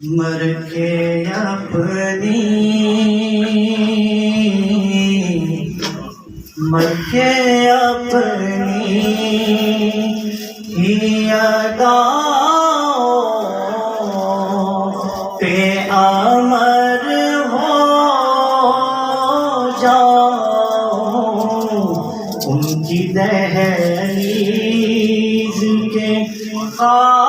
مر کے اپنی ہی اداؤں پہ امر ہو جاؤں، ان کی دہلیز کے قابل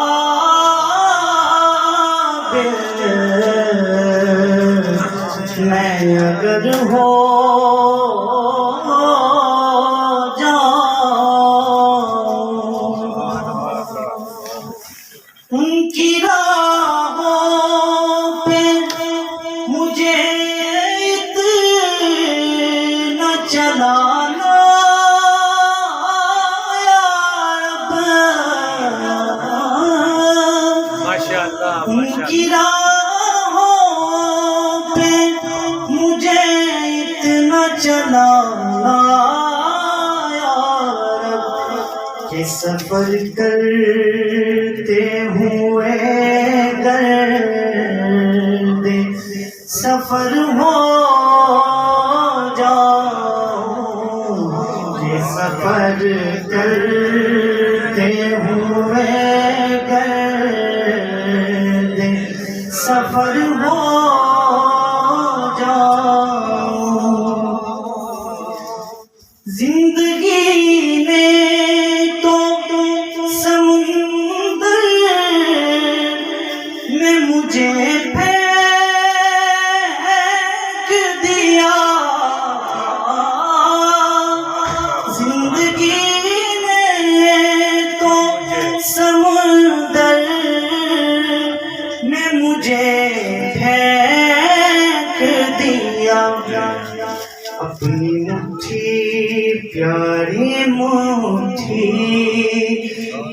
میں اگر ہو ان کی راہوں پہ مجھے اتنا چلانا یا رب، ان کی راہوں پہ مجھے اتنا چلانا یا رب کہ سفر کرتے ہوئے گرد سفر ہو جاؤں، کہ سفر کرتے ہوئے گرد سفر ہو جاؤں۔ زندگی نے تو سمندر میں مجھے پھینک دیا، زندگی نے تو سمندر میں مجھے پھینک دیا، اپنی مٹھی پیاری مٹھی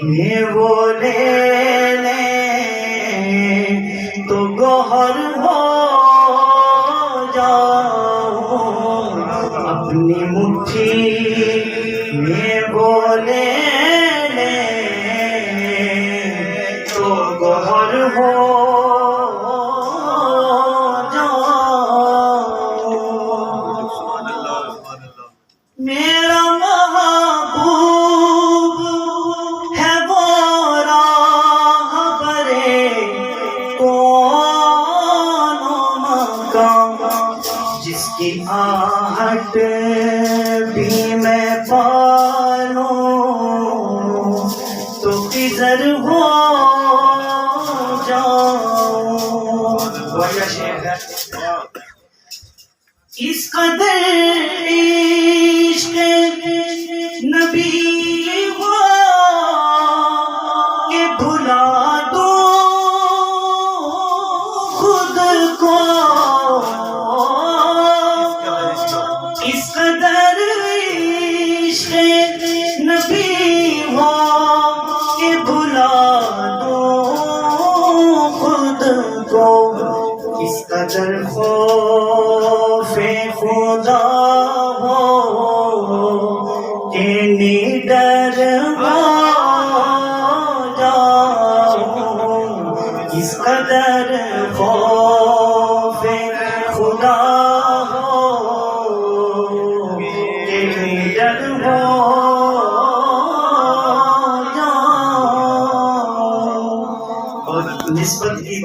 میں وہ لے لیں تو گوہر ہو جاؤں، اپنی مٹھی میں وہ لے لیں تو گوہر ہو میرا محبوب ہے وہ راہ برے کون و مقام، جس کی آہٹ بھی میں پالوں تو خضر ہو جاؤں۔ اس قدر عشق نبی ہو کہ بھلا دوں خود کو، اس قدر عشق نبی ہو کہ بھلا دوں خود کو، اس قدر خوف خدا ہو کہ نڈر ہو جاؤں، اس قدر خوف